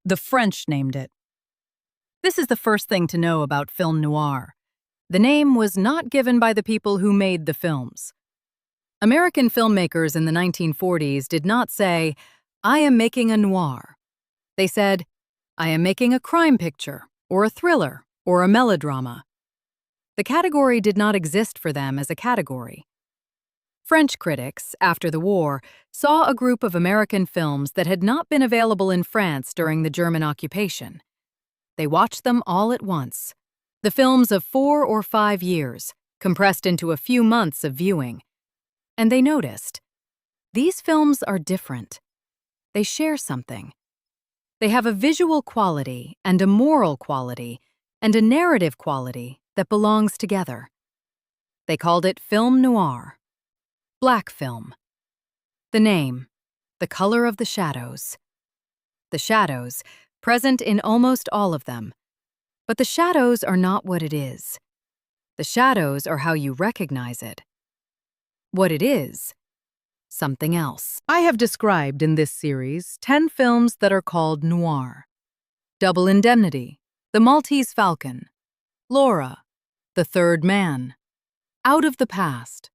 The French named it. This is the first thing to know about film noir. The name was not given by the people who made the films. American filmmakers in the 1940s did not say, "I am making a noir." They said, "I am making a crime picture, or a thriller, or a melodrama." The category did not exist for them as a category. French critics, after the war, saw a group of American films that had not been available in France during the German occupation. They watched them all at once. The films of 4 or 5 years, compressed into a few months of viewing. And they noticed, these films are different. They share something. They have a visual quality and a moral quality and a narrative quality that belongs together. They called it film noir. Black film. The name, the color of the shadows. The shadows, present in almost all of them. But the shadows are not what it is. The shadows are how you recognize it. What it is, something else. I have described in this series 10 films that are called noir. Double Indemnity, The Maltese Falcon, Laura, The Third Man, Out of the Past,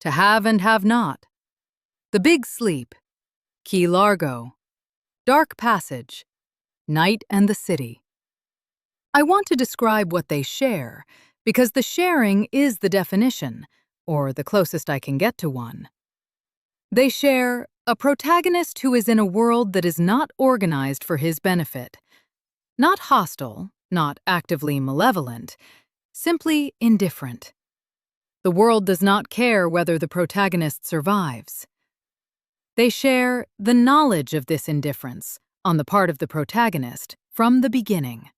To Have and Have Not, The Big Sleep, Key Largo, Dark Passage, Night and the City. I want to describe what they share, because the sharing is the definition, or the closest I can get to one. They share a protagonist who is in a world that is not organized for his benefit. Not hostile, not actively malevolent, simply indifferent. The world does not care whether the protagonist survives. They share the knowledge of this indifference on the part of the protagonist from the beginning.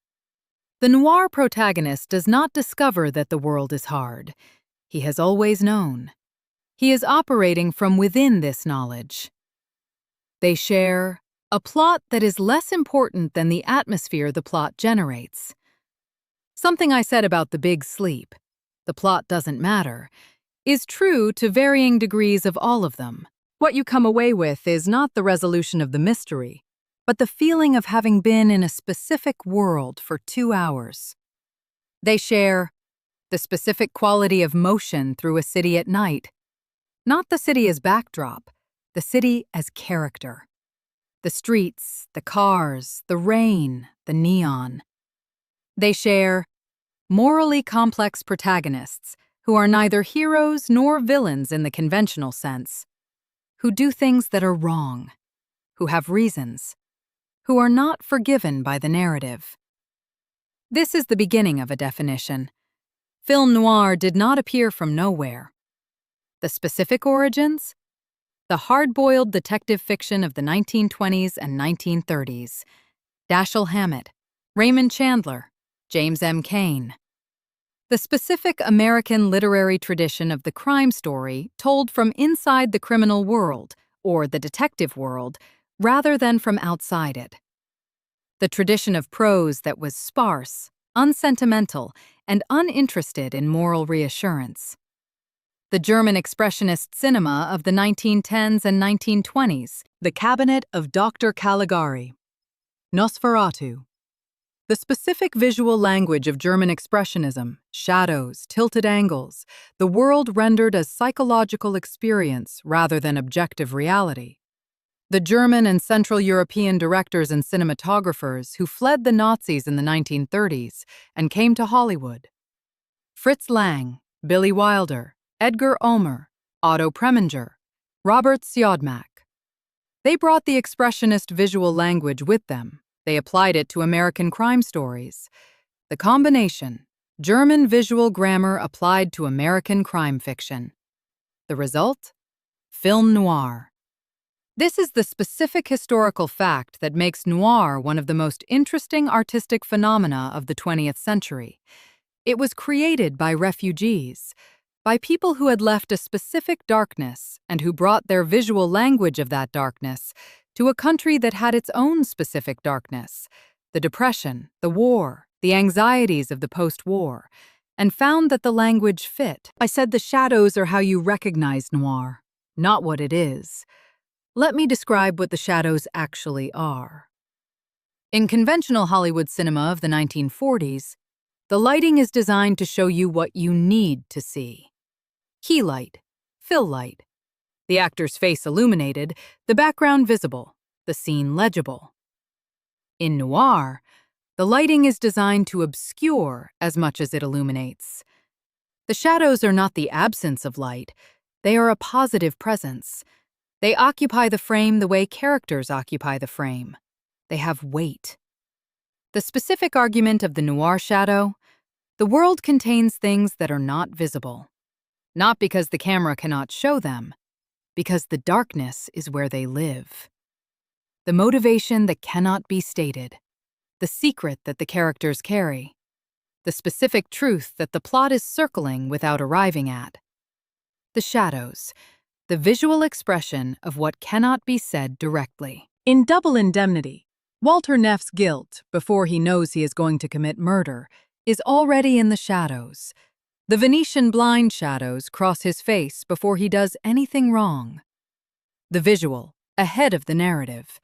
The noir protagonist does not discover that the world is hard. He has always known. He is operating from within this knowledge. They share a plot that is less important than the atmosphere the plot generates. Something I said about The Big Sleep, the plot doesn't matter, is true to varying degrees of all of them. What you come away with is not the resolution of the mystery, but the feeling of having been in a specific world for 2 hours. They share the specific quality of motion through a city at night. Not the city as backdrop, the city as character. The streets, the cars, the rain, the neon. They share morally complex protagonists who are neither heroes nor villains in the conventional sense, who do things that are wrong, who have reasons, who are not forgiven by the narrative. This is the beginning of a definition. Film noir did not appear from nowhere. The specific origins? The hard-boiled detective fiction of the 1920s and 1930s. Dashiell Hammett, Raymond Chandler, James M. Cain. The specific American literary tradition of the crime story told from inside the criminal world, or the detective world, rather than from outside it. The tradition of prose that was sparse, unsentimental, and uninterested in moral reassurance. The German expressionist cinema of the 1910s and 1920s, The Cabinet of Dr. Caligari, Nosferatu. The specific visual language of German expressionism, shadows, tilted angles, the world rendered as psychological experience rather than objective reality. The German and Central European directors and cinematographers who fled the Nazis in the 1930s and came to Hollywood. Fritz Lang, Billy Wilder, Edgar Ulmer, Otto Preminger, Robert Siodmak. They brought the expressionist visual language with them. They applied it to American crime stories. The combination, German visual grammar applied to American crime fiction. The result? Film noir. This is the specific historical fact that makes noir one of the most interesting artistic phenomena of the 20th century. It was created by refugees, by people who had left a specific darkness and who brought their visual language of that darkness to a country that had its own specific darkness, the Depression, the war, the anxieties of the post-war, and found that the language fit. I said the shadows are how you recognize noir, not what it is. Let me describe what the shadows actually are. In conventional Hollywood cinema of the 1940s, the lighting is designed to show you what you need to see. Key light, fill light, the actor's face illuminated, the background visible, the scene legible. In noir, the lighting is designed to obscure as much as it illuminates. The shadows are not the absence of light, they are a positive presence. They occupy the frame the way characters occupy the frame. They have weight. The specific argument of the noir shadow: the world contains things that are not visible. Not because the camera cannot show them, because the darkness is where they live. The motivation that cannot be stated, the secret that the characters carry, the specific truth that the plot is circling without arriving at. The shadows, the visual expression of what cannot be said directly. In Double Indemnity, Walter Neff's guilt, before he knows he is going to commit murder, is already in the shadows. The Venetian blind shadows cross his face before he does anything wrong. The visual, ahead of the narrative.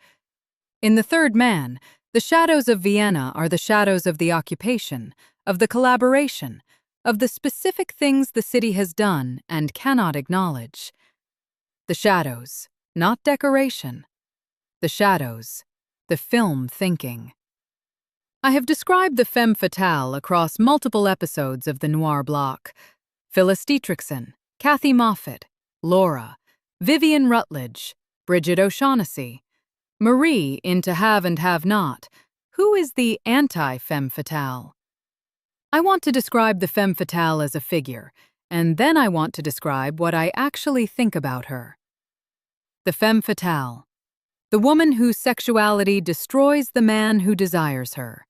In The Third Man, the shadows of Vienna are the shadows of the occupation, of the collaboration, of the specific things the city has done and cannot acknowledge. The shadows, not decoration. The shadows, the film thinking. I have described the femme fatale across multiple episodes of the Noir block. Phyllis Dietrichson, Kathy Moffat, Laura, Vivian Rutledge, Bridget O'Shaughnessy, Marie in To Have and Have Not. Who is the anti-femme fatale? I want to describe the femme fatale as a figure, and then I want to describe what I actually think about her. The femme fatale. The woman whose sexuality destroys the man who desires her.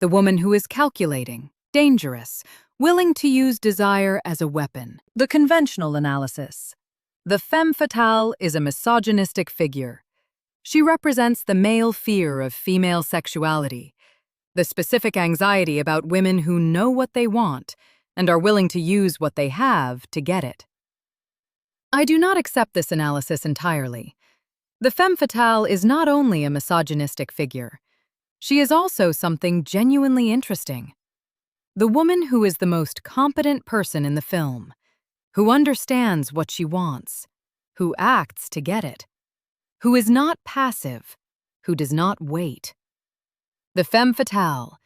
The woman who is calculating, dangerous, willing to use desire as a weapon. The conventional analysis. The femme fatale is a misogynistic figure. She represents the male fear of female sexuality, the specific anxiety about women who know what they want and are willing to use what they have to get it. I do not accept this analysis entirely. The femme fatale is not only a misogynistic figure, she is also something genuinely interesting. The woman who is the most competent person in the film, who understands what she wants, who acts to get it, who is not passive, who does not wait. The femme fatale,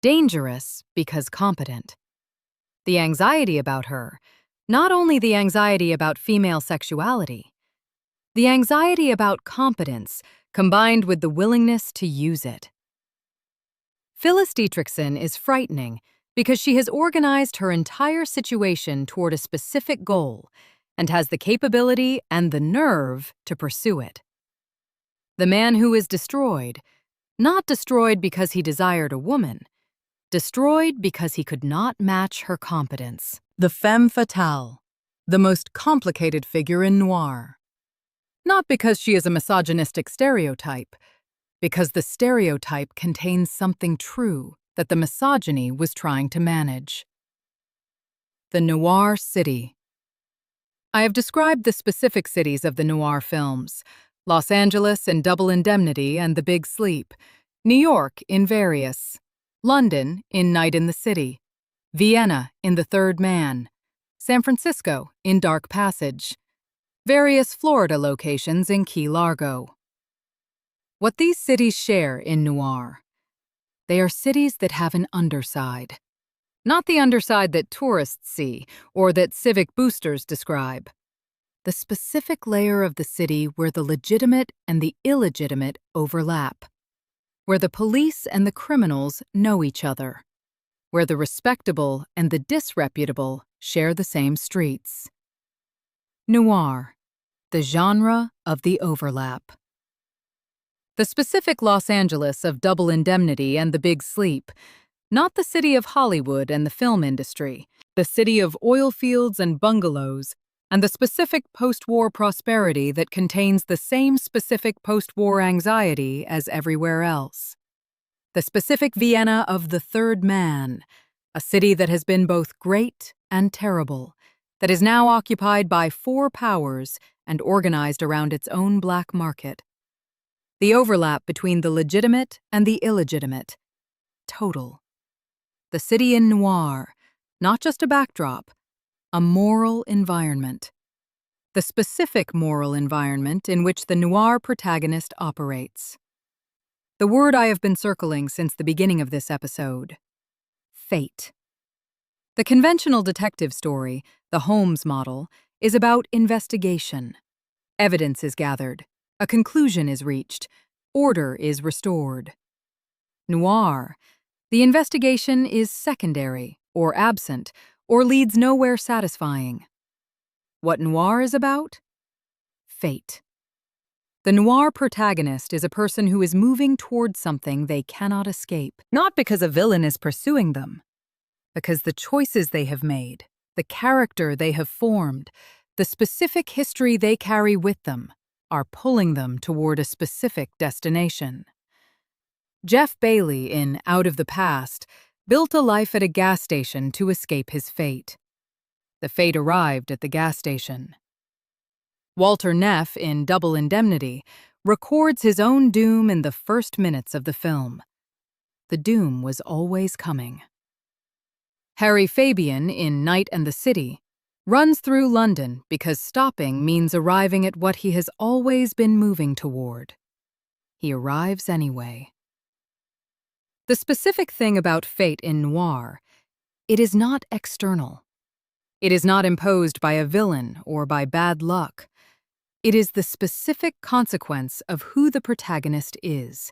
dangerous because competent. The anxiety about her, not only the anxiety about female sexuality, the anxiety about competence combined with the willingness to use it. Phyllis Dietrichson is frightening because she has organized her entire situation toward a specific goal and has the capability and the nerve to pursue it. The man who is destroyed, not destroyed because he desired a woman, destroyed because he could not match her competence. The femme fatale, the most complicated figure in noir. Not because she is a misogynistic stereotype, because the stereotype contains something true that the misogyny was trying to manage. The noir city. I have described the specific cities of the noir films: Los Angeles in Double Indemnity and The Big Sleep, New York in Various, London in Night in the City, Vienna in The Third Man, San Francisco in Dark Passage, various Florida locations in Key Largo. What these cities share in noir: they are cities that have an underside. Not the underside that tourists see or that civic boosters describe. The specific layer of the city where the legitimate and the illegitimate overlap. Where the police and the criminals know each other. Where the respectable and the disreputable share the same streets. Noir, the genre of the overlap. The specific Los Angeles of Double Indemnity and The Big Sleep, not the city of Hollywood and the film industry, the city of oil fields and bungalows, and the specific post-war prosperity that contains the same specific post-war anxiety as everywhere else. The specific Vienna of The Third Man, a city that has been both great and terrible, that is now occupied by four powers and organized around its own black market. The overlap between the legitimate and the illegitimate. Total. The city in Noir, not just a backdrop, a moral environment. The specific moral environment in which the noir protagonist operates. The word I have been circling since the beginning of this episode. Fate. The conventional detective story, the Holmes model, is about investigation. Evidence is gathered, a conclusion is reached, order is restored. Noir. The investigation is secondary, or absent, or leads nowhere satisfying. What noir is about? Fate. The noir protagonist is a person who is moving towards something they cannot escape, not because a villain is pursuing them, because the choices they have made, the character they have formed, the specific history they carry with them, are pulling them toward a specific destination. Jeff Bailey in Out of the Past built a life at a gas station to escape his fate. The fate arrived at the gas station. Walter Neff in Double Indemnity records his own doom in the first minutes of the film. The doom was always coming. Harry Fabian in Night and the City runs through London because stopping means arriving at what he has always been moving toward. He arrives anyway. The specific thing about fate in noir, it is not external. It is not imposed by a villain or by bad luck. It is the specific consequence of who the protagonist is.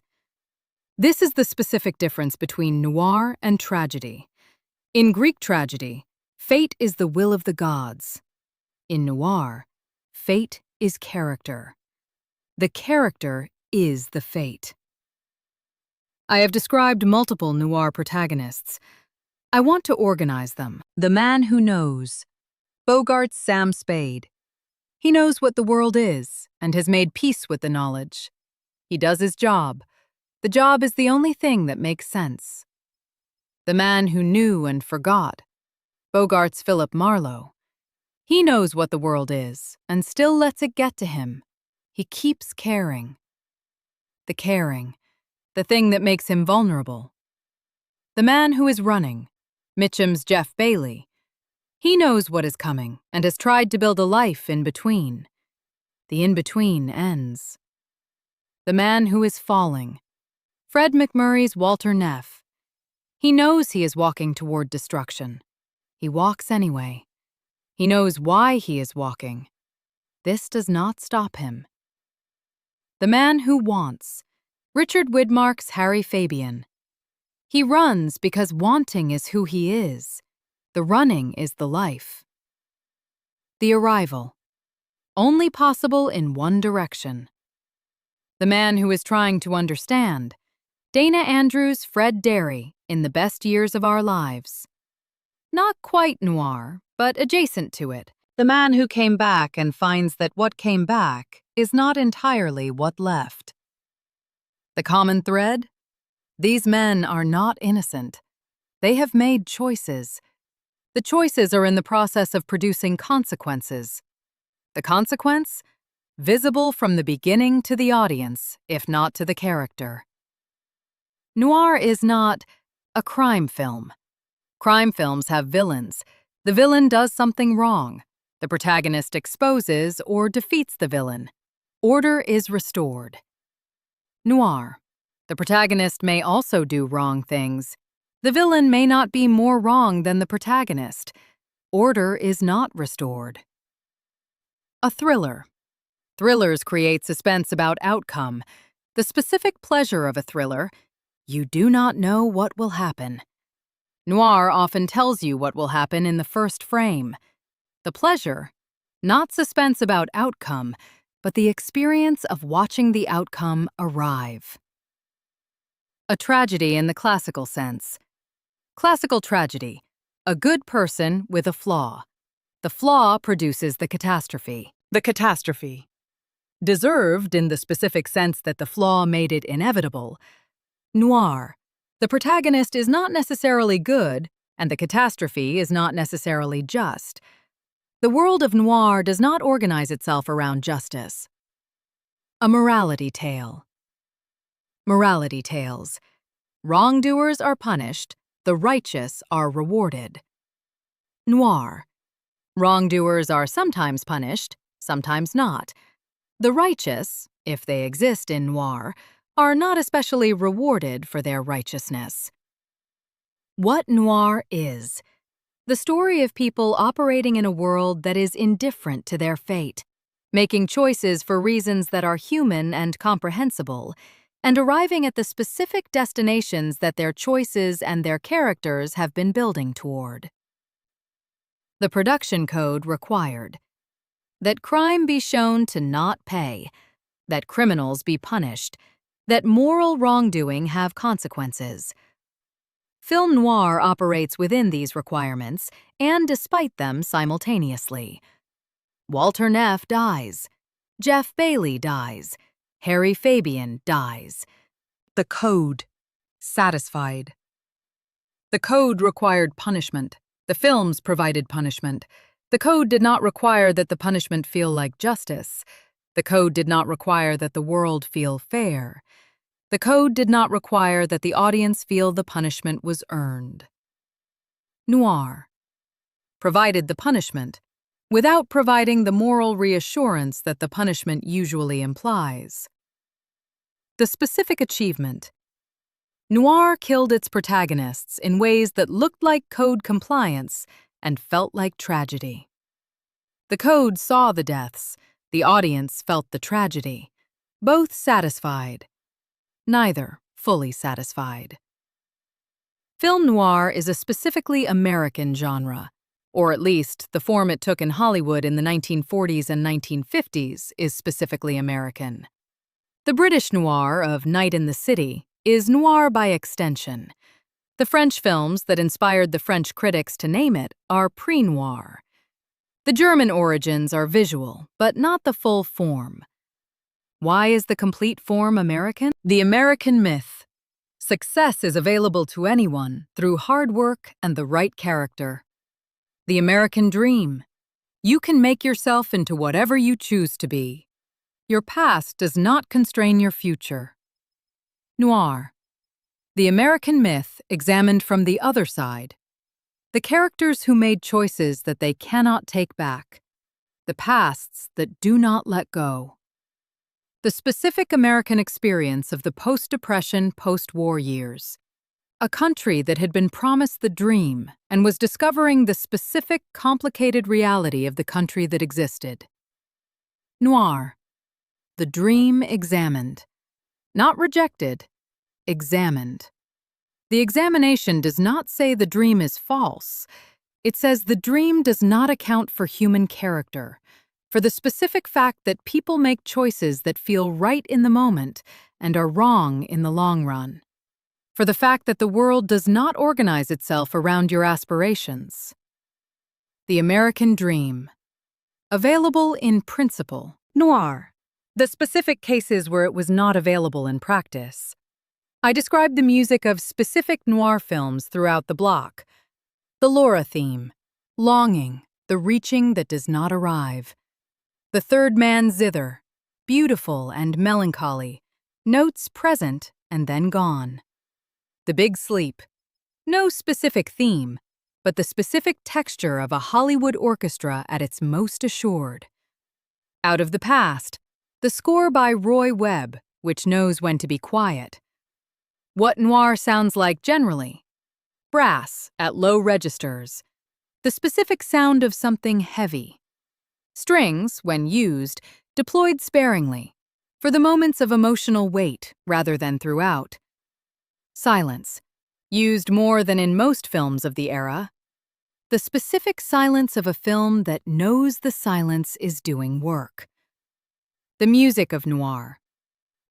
This is the specific difference between noir and tragedy. In Greek tragedy, fate is the will of the gods. In noir, fate is character. The character is the fate. I have described multiple noir protagonists. I want to organize them. The man who knows. Bogart's Sam Spade. He knows what the world is and has made peace with the knowledge. He does his job. The job is the only thing that makes sense. The man who knew and forgot. Bogart's Philip Marlowe. He knows what the world is and still lets it get to him. He keeps caring. The caring. The thing that makes him vulnerable. The man who is running. Mitchum's Jeff Bailey. He knows what is coming and has tried to build a life in between. The in-between ends. The man who is falling. Fred McMurray's Walter Neff. He knows he is walking toward destruction. He walks anyway. He knows why he is walking. This does not stop him. The man who wants. Richard Widmark's Harry Fabian. He runs because wanting is who he is. The running is the life. The arrival. Only possible in one direction. The man who is trying to understand. Dana Andrews' Fred Derry in The Best Years of Our Lives. Not quite noir, but adjacent to it. The man who came back and finds that what came back is not entirely what left. The common thread? These men are not innocent. They have made choices. The choices are in the process of producing consequences. The consequence? Visible from the beginning to the audience, if not to the character. Noir is not a crime film. Crime films have villains. The villain does something wrong. The protagonist exposes or defeats the villain. Order is restored. Noir. The protagonist may also do wrong things. The villain may not be more wrong than the protagonist. Order is not restored. A thriller. Thrillers create suspense about outcome. The specific pleasure of a thriller, you do not know what will happen. Noir often tells you what will happen in the first frame. The pleasure, not suspense about outcome, but the experience of watching the outcome arrive. A tragedy in the classical sense. Classical tragedy, a good person with a flaw. The flaw produces the catastrophe. The catastrophe. Deserved in the specific sense that the flaw made it inevitable. Noir. The protagonist is not necessarily good, and the catastrophe is not necessarily just. The world of noir does not organize itself around justice. A morality tale. Morality tales. Wrongdoers are punished, the righteous are rewarded. Noir. Wrongdoers are sometimes punished, sometimes not. The righteous, if they exist in noir, are not especially rewarded for their righteousness. What noir is. The story of people operating in a world that is indifferent to their fate, making choices for reasons that are human and comprehensible, and arriving at the specific destinations that their choices and their characters have been building toward. The production code required that crime be shown to not pay, that criminals be punished, that moral wrongdoing have consequences. Film noir operates within these requirements and despite them simultaneously. Walter Neff dies. Jeff Bailey dies. Harry Fabian dies. The code. Satisfied. The code required punishment. The films provided punishment. The code did not require that the punishment feel like justice. The code did not require that the world feel fair. The code did not require that the audience feel the punishment was earned. Noir. Provided the punishment, without providing the moral reassurance that the punishment usually implies. The specific achievement. Noir killed its protagonists in ways that looked like code compliance and felt like tragedy. The code saw the deaths, the audience felt the tragedy. Both satisfied. Neither fully satisfied. Film noir is a specifically American genre, or at least the form it took in Hollywood in the 1940s and 1950s is specifically American. The British noir of Night in the City is noir by extension. The French films that inspired the French critics to name it are pre-noir. The German origins are visual, but not the full form. Why is the complete form American? The American myth. Success is available to anyone through hard work and the right character. The American dream. You can make yourself into whatever you choose to be. Your past does not constrain your future. Noir. The American myth examined from the other side. The characters who made choices that they cannot take back. The pasts that do not let go. The specific American experience of the post-Depression, post-war years. A country that had been promised the dream and was discovering the specific, complicated reality of the country that existed. Noir. The dream examined. Not rejected, examined. The examination does not say the dream is false. It says the dream does not account for human character, for the specific fact that people make choices that feel right in the moment and are wrong in the long run, for the fact that the world does not organize itself around your aspirations. The American dream. Available in principle. Noir. The specific cases where it was not available in practice. I described the music of specific noir films throughout the block. The Laura theme. Longing, the reaching that does not arrive. The third man zither, beautiful and melancholy, notes present and then gone. The big sleep, no specific theme, but the specific texture of a Hollywood orchestra at its most assured. Out of the past, the score by Roy Webb, which knows when to be quiet. What noir sounds like generally. Brass at low registers, the specific sound of something heavy. Strings, when used, deployed sparingly, for the moments of emotional weight rather than throughout. Silence, used more than in most films of the era. The specific silence of a film that knows the silence is doing work. The music of noir.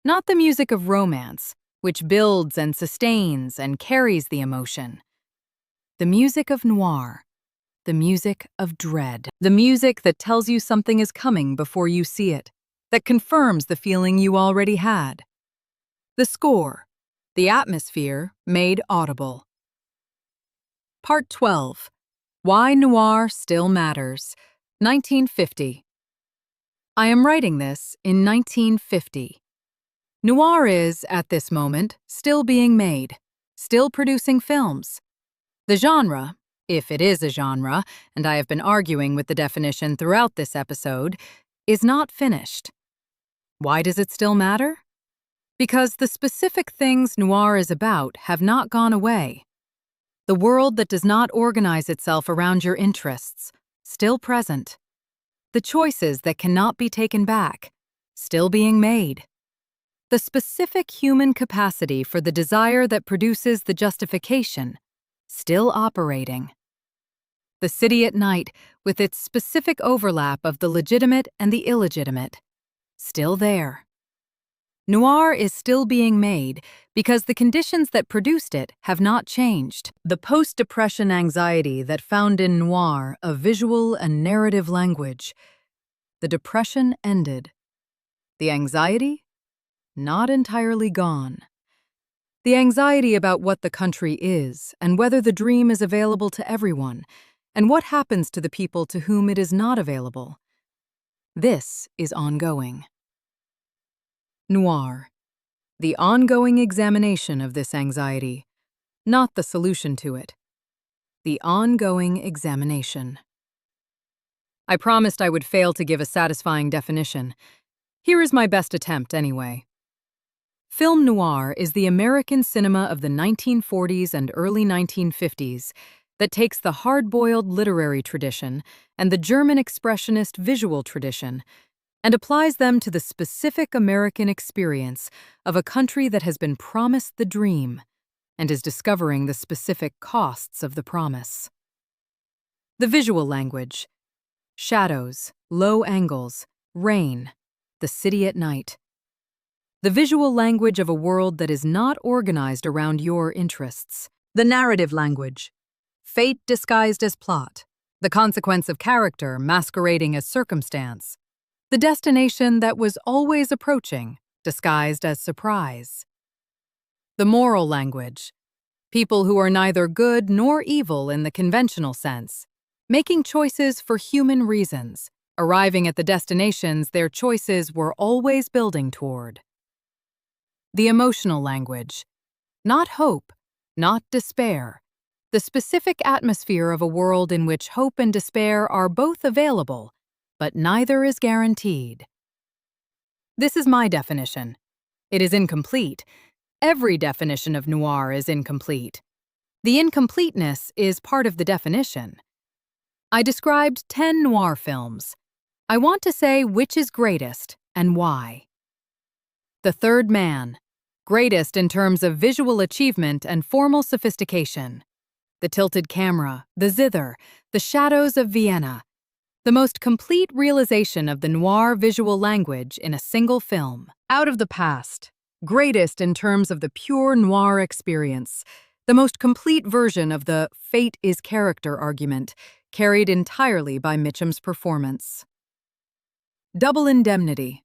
Not the music of romance, which builds and sustains and carries the emotion. The music of noir. The music of dread. The music that tells you something is coming before you see it, that confirms the feeling you already had. The score. The atmosphere made audible. Part 12. Why Noir Still Matters. 1950. I am writing this in 1950. Noir is, at this moment, still being made, still producing films. The genre, if it is a genre, and I have been arguing with the definition throughout this episode, is not finished. Why does it still matter? Because the specific things noir is about have not gone away. The world that does not organize itself around your interests, still present. The choices that cannot be taken back, still being made. The specific human capacity for the desire that produces the justification, still operating. The city at night, with its specific overlap of the legitimate and the illegitimate, still there. Noir is still being made because the conditions that produced it have not changed. The post-depression anxiety that found in noir a visual and narrative language. The depression ended. The anxiety? Not entirely gone. The anxiety about what the country is and whether the dream is available to everyone, and what happens to the people to whom it is not available. This is ongoing. Noir. The ongoing examination of this anxiety, not the solution to it. The ongoing examination. I promised I would fail to give a satisfying definition. Here is my best attempt, anyway. Film noir is the American cinema of the 1940s and early 1950s that takes the hard-boiled literary tradition and the German expressionist visual tradition and applies them to the specific American experience of a country that has been promised the dream and is discovering the specific costs of the promise. The visual language: shadows, low angles, rain, the city at night. The visual language of a world that is not organized around your interests. The narrative language: fate disguised as plot, the consequence of character masquerading as circumstance. The destination that was always approaching, disguised as surprise. The moral language: people who are neither good nor evil in the conventional sense, making choices for human reasons, arriving at the destinations their choices were always building toward. The emotional language: not hope, not despair, the specific atmosphere of a world in which hope and despair are both available, but neither is guaranteed. This is my definition. It is incomplete. Every definition of noir is incomplete. The incompleteness is part of the definition. I described 10 noir films. I want to say which is greatest and why. The Third Man, greatest in terms of visual achievement and formal sophistication. The tilted camera, the zither, the shadows of Vienna. The most complete realization of the noir visual language in a single film. Out of the Past, greatest in terms of the pure noir experience, the most complete version of the fate is character argument, carried entirely by Mitchum's performance. Double Indemnity,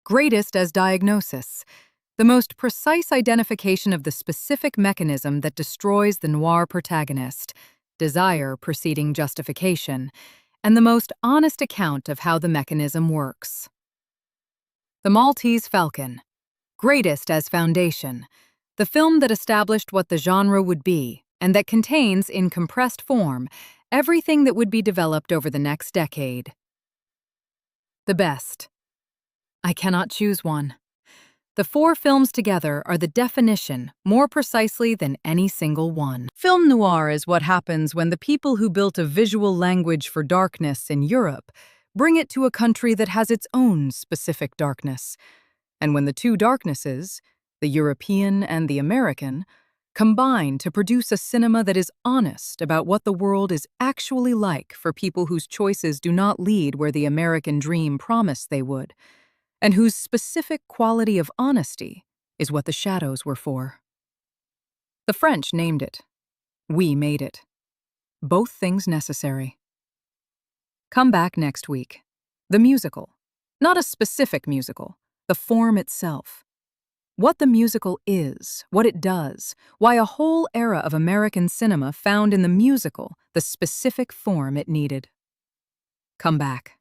greatest as diagnosis, the most precise identification of the specific mechanism that destroys the noir protagonist, desire preceding justification, and the most honest account of how the mechanism works. The Maltese Falcon, greatest as foundation, the film that established what the genre would be and that contains, in compressed form, everything that would be developed over the next decade. The best. I cannot choose one. The 4 films together are the definition more precisely than any single one. Film noir is what happens when the people who built a visual language for darkness in Europe bring it to a country that has its own specific darkness, and when the two darknesses, the European and the American, combine to produce a cinema that is honest about what the world is actually like for people whose choices do not lead where the American dream promised they would, and whose specific quality of honesty is what the shadows were for. The French named it. We made it. Both things necessary. Come back next week. The musical. Not a specific musical, the form itself. What the musical is, what it does, why a whole era of American cinema found in the musical the specific form it needed. Come back.